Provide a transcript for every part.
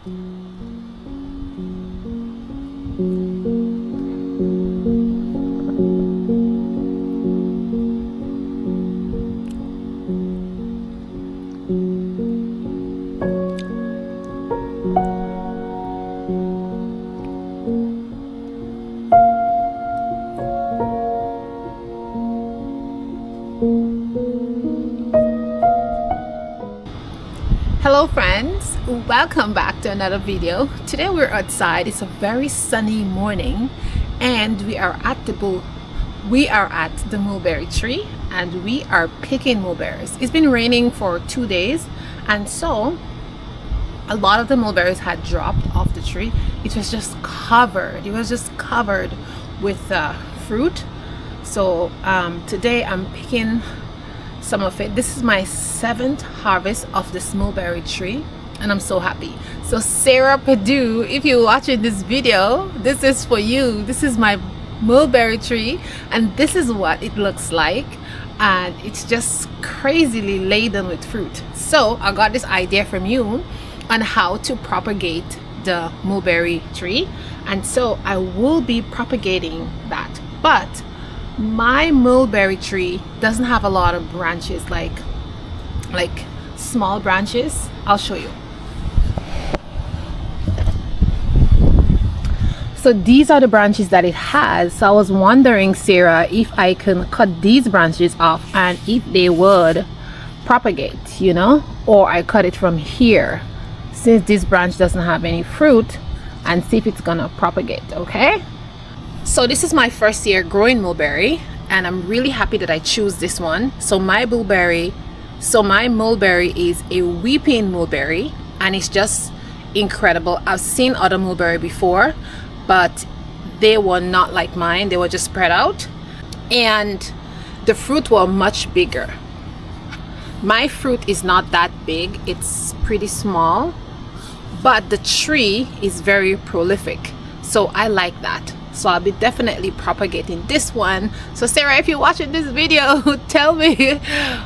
Hello friends, welcome back to another video. Today we're outside. It's a very sunny morning and we are at the mulberry tree and we are picking mulberries. It's been raining for 2 days and so a lot of the mulberries had dropped off the tree. It was just covered with fruit. So today I'm picking some of it. This is my 7th harvest of this mulberry tree and I'm so happy. So Sarah Purdue, if you're watching this video, this is for you. This is my mulberry tree and this is what it looks like, and it's just crazily laden with fruit. So I got this idea from you on how to propagate the mulberry tree, and so I will be propagating that. But my mulberry tree doesn't have a lot of branches, like small branches. I'll show you. So these are the branches that it has. So I was wondering, Sarah, if I can cut these branches off and if they would propagate, you know, or I cut it from here since this branch doesn't have any fruit, and see if it's gonna propagate. Okay, so this is my first year growing mulberry and I'm really happy that I choose this one. So my mulberry is a weeping mulberry and it's just incredible. I've seen other mulberry before, but they were not like mine. They were just spread out and the fruit were much bigger. My fruit is not that big, it's pretty small, but the tree is very prolific, so I like that. So I'll be definitely propagating this one. So Sarah, if you're watching this video, tell me,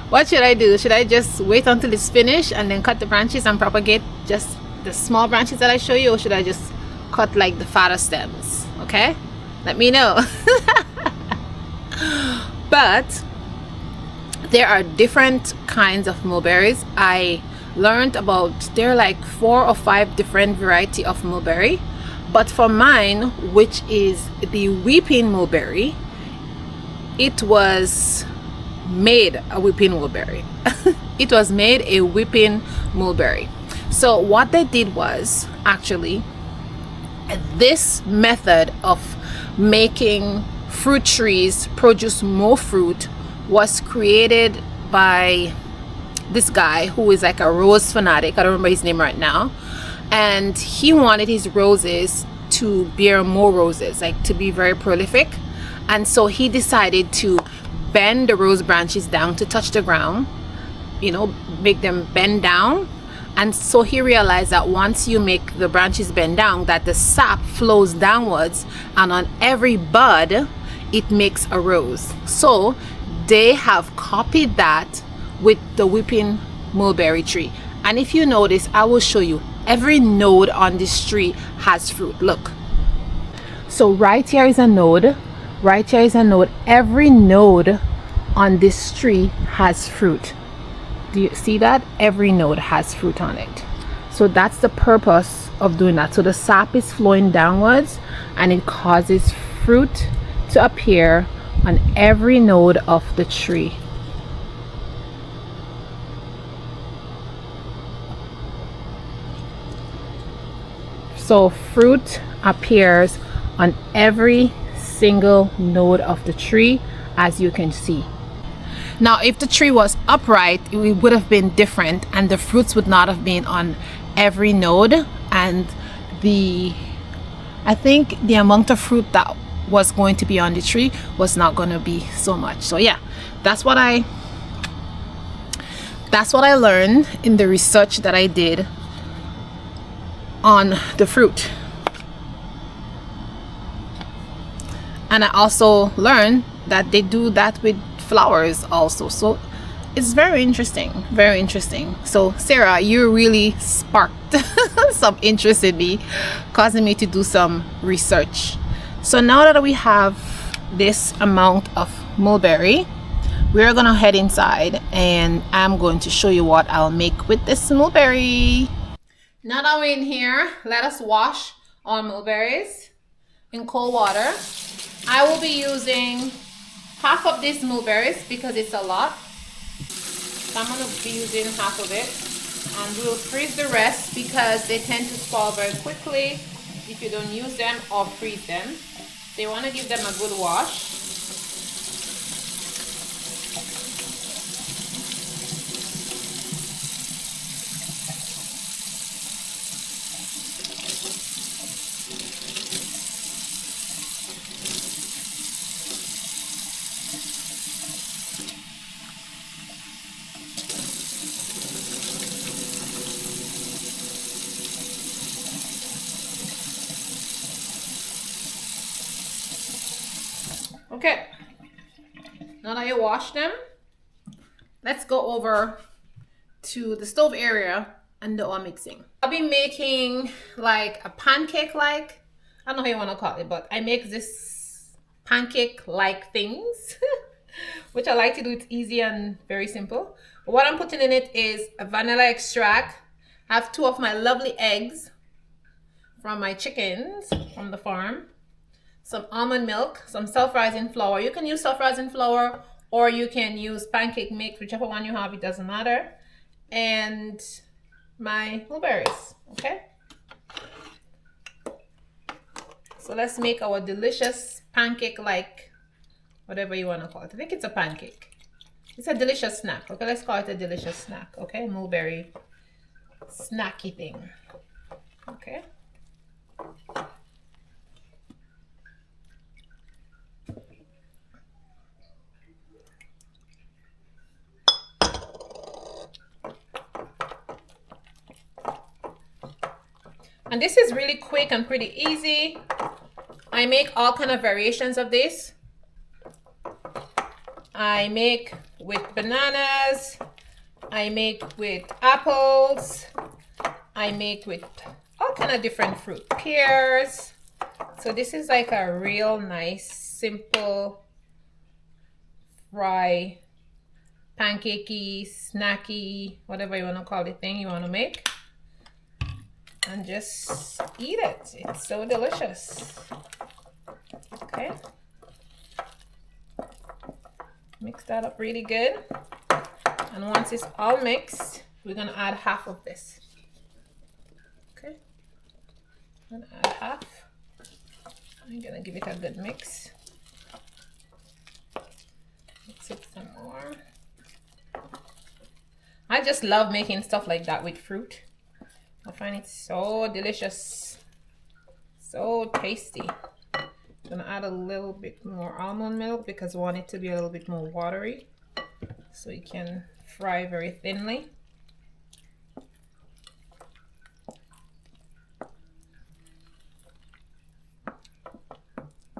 what should I do? Should I just wait until it's finished and then cut the branches and propagate just the small branches that I show you, or should I just cut like the fatter stems? Okay, let me know. But there are different kinds of mulberries. I learned about there are like 4 or 5 different variety of mulberry, but for mine, which is the weeping mulberry, it was made a weeping mulberry. It was made a weeping mulberry. So what they did was, actually, this method of making fruit trees produce more fruit was created by this guy who is like a rose fanatic. I don't remember his name right now, and he wanted his roses to bear more roses, like to be very prolific. And so he decided to bend the rose branches down to touch the ground, you know, make them bend down. And so he realized that once you make the branches bend down, that the sap flows downwards and on every bud it makes a rose. So they have copied that with the weeping mulberry tree. And if you notice, I will show you, every node on this tree has fruit. Look, so right here is a node, right here is a node. Every node on this tree has fruit. Do you see that? Every node has fruit on it. So that's the purpose of doing that. So the sap is flowing downwards and it causes fruit to appear on every node of the tree. So fruit appears on every single node of the tree, as you can see. Now if the tree was upright, it would have been different and the fruits would not have been on every node, and I think the amount of fruit that was going to be on the tree was not going to be so much. So yeah, that's what I learned in the research that I did on the fruit. And I also learned that they do that with flowers also. So it's very interesting, very interesting. So Sarah, you really sparked some interest in me, causing me to do some research. So now that we have this amount of mulberry, we're gonna head inside and I'm going to show you what I'll make with this mulberry. Now that we're in here, let us wash our mulberries in cold water. I will be using half of these mulberries because it's a lot. So I'm going to be using half of it, and we'll freeze the rest because they tend to spoil very quickly if you don't use them or freeze them. So you want to give them a good wash. Okay, now that you wash them, let's go over to the stove area and do our mixing. I'll be making like a pancake-like, I don't know how you want to call it, but I make this pancake-like things, which I like to do. It's easy and very simple. But what I'm putting in it is a vanilla extract. I have 2 of my lovely eggs from my chickens from the farm. Some almond milk, some self-rising flour. You can use self-rising flour or you can use pancake mix, whichever one you have, it doesn't matter. And my mulberries, okay? So let's make our delicious pancake-like, whatever you want to call it. I think it's a pancake. It's a delicious snack, okay? Let's call it a delicious snack, okay? Mulberry snacky thing, okay? And this is really quick and pretty easy. I make all kind of variations of this. I make with bananas. I make with apples. I make with all kind of different fruit. Pears. So this is like a real nice, simple, fry, pancakey, snacky, whatever you want to call the thing you want to make. And just eat it. It's so delicious. Okay. Mix that up really good. And once it's all mixed, we're going to add half of this. Okay. I'm going to add half. I'm going to give it a good mix. Mix it some more. I just love making stuff like that with fruit. I find it so delicious, so tasty. I'm gonna add a little bit more almond milk because I want it to be a little bit more watery so it can fry very thinly.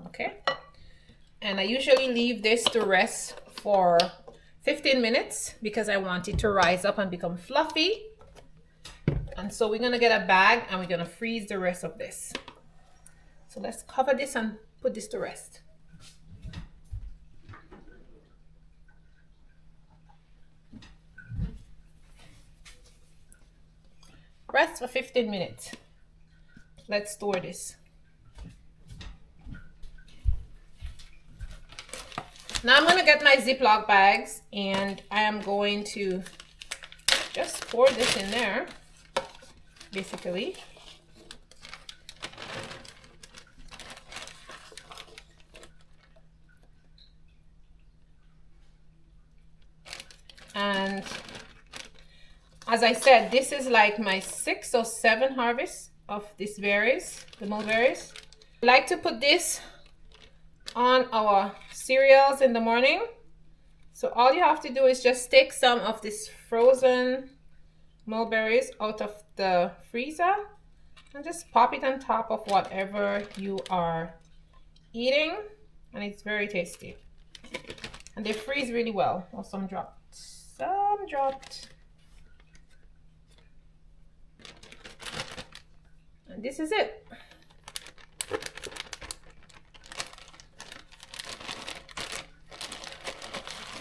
Okay, and I usually leave this to rest for 15 minutes because I want it to rise up and become fluffy. And so we're gonna get a bag and we're gonna freeze the rest of this. So let's cover this and put this to rest. Rest for 15 minutes. Let's store this. Now I'm gonna get my Ziploc bags and I am going to just pour this in there. Basically, and as I said, this is like my 6th or 7th harvest of these berries, the mulberries. I like to put this on our cereals in the morning. So all you have to do is just take some of this frozen mulberries out of the freezer and just pop it on top of whatever you are eating, and it's very tasty and they freeze really well. Or some drops Some dropped. And this is it.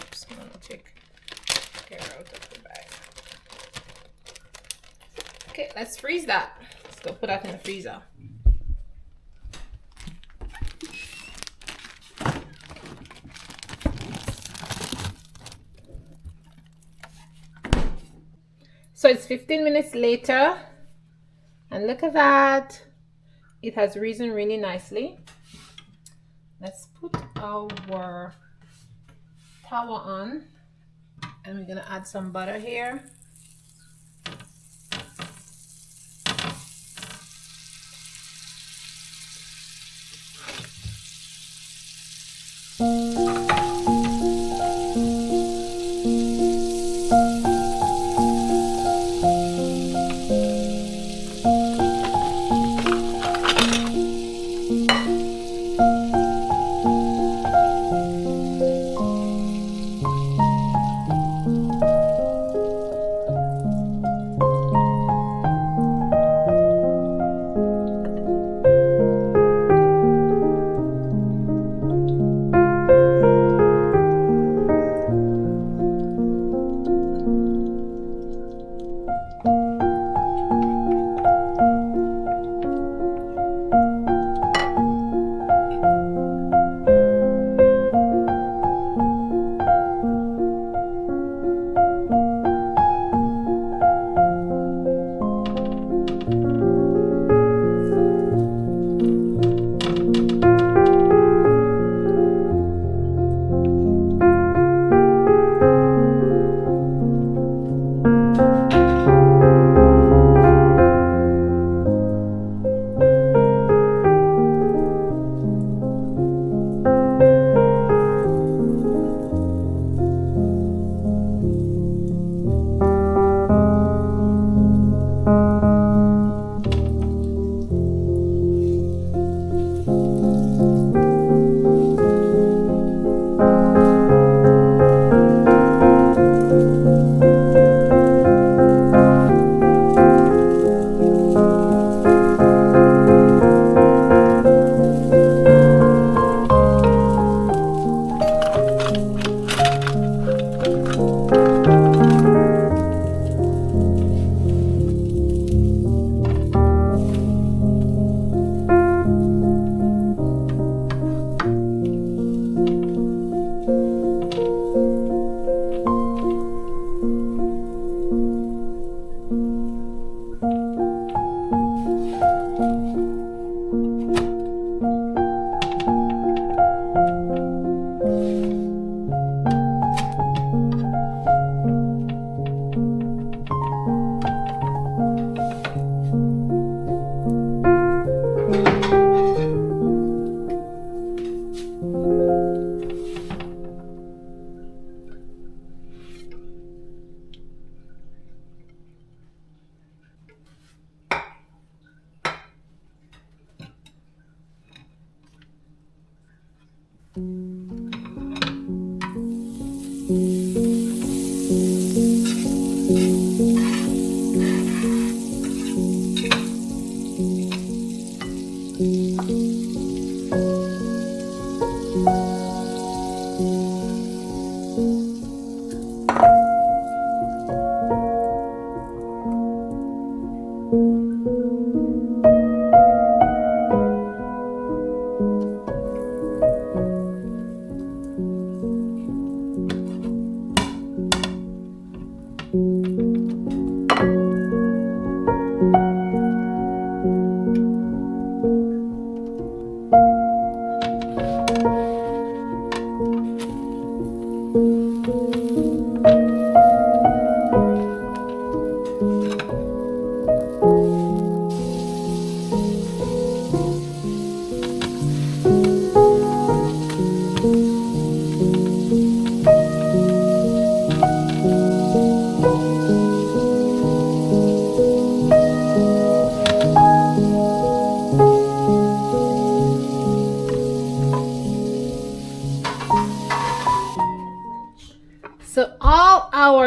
Oops, I'm gonna take care out of the bag. Okay, let's freeze that. Let's go put that in the freezer. So it's 15 minutes later, and look at that. It has risen really nicely. Let's put our tower on, and we're gonna add some butter here.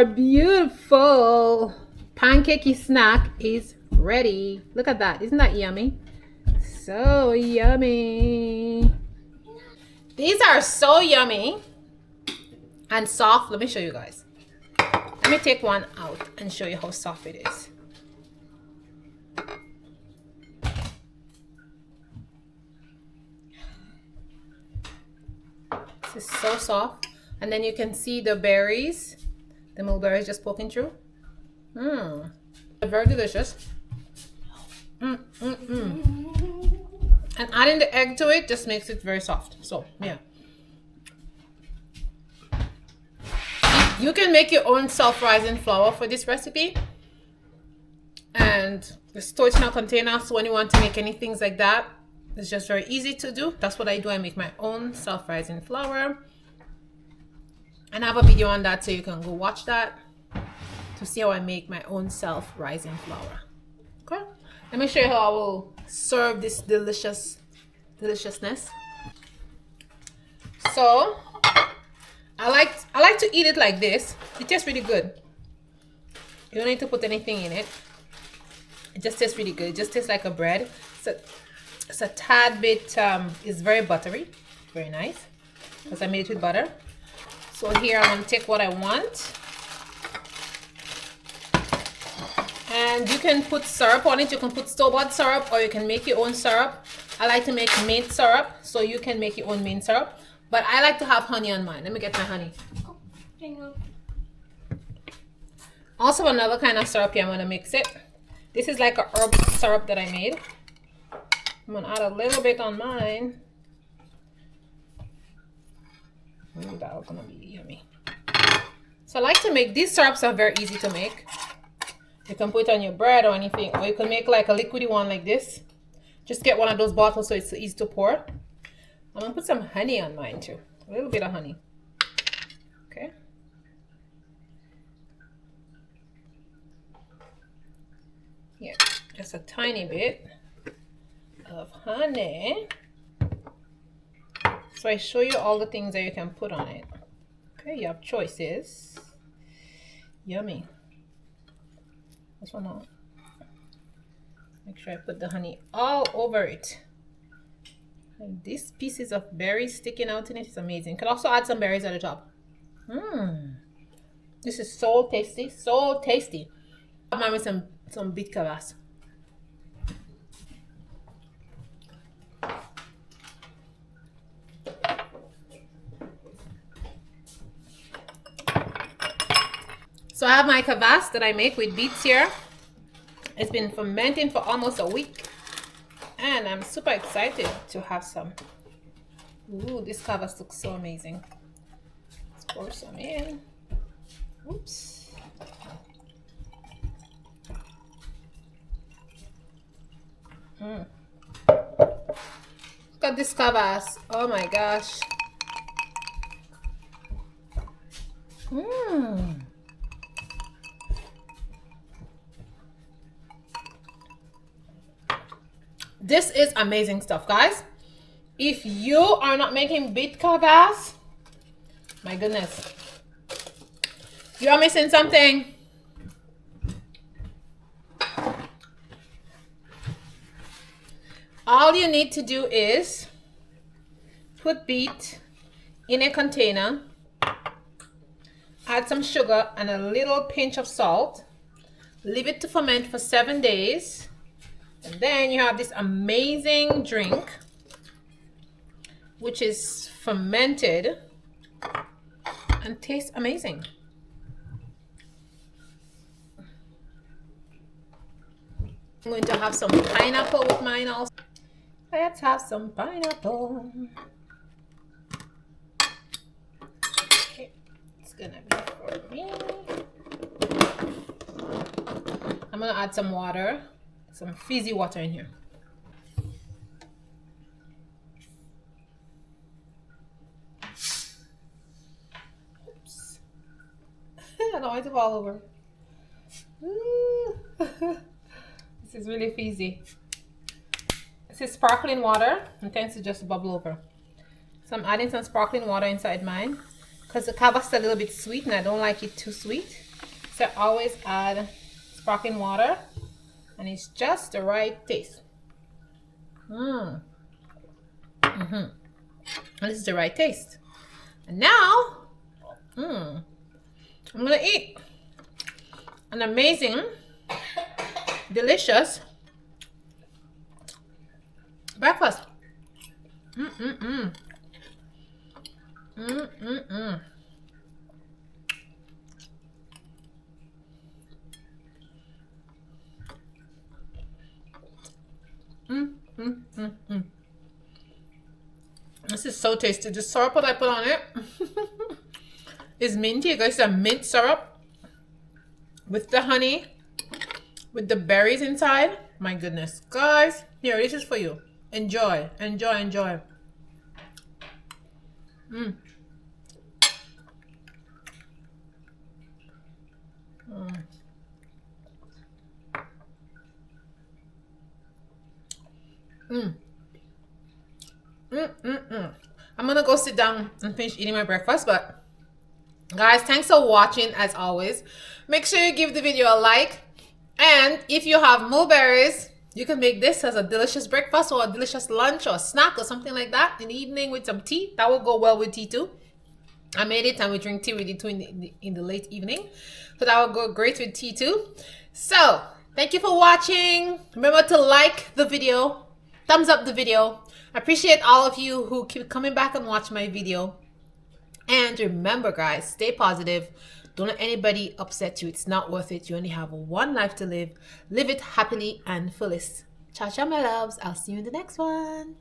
Our beautiful pancakey snack is ready. Look at that. Isn't that yummy? So yummy. These are so yummy and soft. Let me show you guys. Let me take one out and show you how soft it is. This is so soft. And then you can see the berries. The mulberries just poking through. They're very delicious. And adding the egg to it just makes it very soft. So, yeah. You can make your own self-rising flour for this recipe. And store it in a container. So when you want to make any things like that, it's just very easy to do. That's what I do. I make my own self-rising flour. And I have a video on that, so you can go watch that to see how I make my own self-rising flour. Okay, let me show you how I will serve this deliciousness. So I like to eat it like this. It tastes really good. You don't need to put anything in it. It just tastes really good. It just tastes like a bread. So it's a tad bit it's very buttery, very nice, because I made it with butter. So here I'm going to take what I want. And you can put syrup on it. You can put store-bought syrup, or you can make your own syrup. I like to make mint syrup, so you can make your own mint syrup. But I like to have honey on mine. Let me get my honey. Oh, hang on. Also another kind of syrup here, I'm going to mix it. This is like a herb syrup that I made. I'm going to add a little bit on mine. That's gonna be yummy. So I like to make these syrups are very easy to make. You can put it on your bread or anything, or you can make like a liquidy one like this. Just get one of those bottles so it's easy to pour. I'm gonna put some honey on mine too, a little bit of honey. Okay. Yeah, just a tiny bit of honey. So I show you all the things that you can put on it. Okay, you have choices. Yummy. This one out. Make sure I put the honey all over it. And these pieces of berries sticking out in it is amazing. You can also add some berries at the top. This is so tasty, so tasty. I'm having some beet kvass. So I have my kvass that I make with beets here. It's been fermenting for almost a week. And I'm super excited to have some. Ooh, this kvass looks so amazing. Let's pour some in. Oops. Look at this kvass. Oh my gosh. This is amazing stuff, guys. If you are not making beet kvass, my goodness, you are missing something. All you need to do is put beet in a container, add some sugar and a little pinch of salt, leave it to ferment for 7 days, and then you have this amazing drink, which is fermented and tastes amazing. I'm going to have some pineapple with mine also. Let's have some pineapple. Okay, it's gonna be for me. I'm gonna add some water, some fizzy water in here. Oops. I don't want it to fall over. This is really fizzy. This is sparkling water. It tends to just bubble over. So I'm adding some sparkling water inside mine because the kvass is a little bit sweet and I don't like it too sweet. to always add sparkling water, and it's just the right taste. This is the right taste. And now, I'm gonna eat an amazing, delicious breakfast. This is so tasty. The syrup that I put on it is minty. Guys, it's a mint syrup with the honey, with the berries inside. My goodness, guys, here, this is for you. Enjoy, enjoy, enjoy. I'm gonna go sit down and finish eating my breakfast, but guys, thanks for watching as always. Make sure you give the video a like, and if you have mulberries, you can make this as a delicious breakfast or a delicious lunch or a snack or something like that in the evening with some tea. That will go well with tea too. I made it and we drink tea with it too in the late evening, so that will go great with tea too. So thank you for watching. Remember to like the video, thumbs up the video. I appreciate all of you who keep coming back and watch my video. And remember, guys, stay positive. Don't let anybody upset you. It's not worth it. You only have one life to live. Live it happily and fullest. Ciao, ciao, my loves. I'll see you in the next one.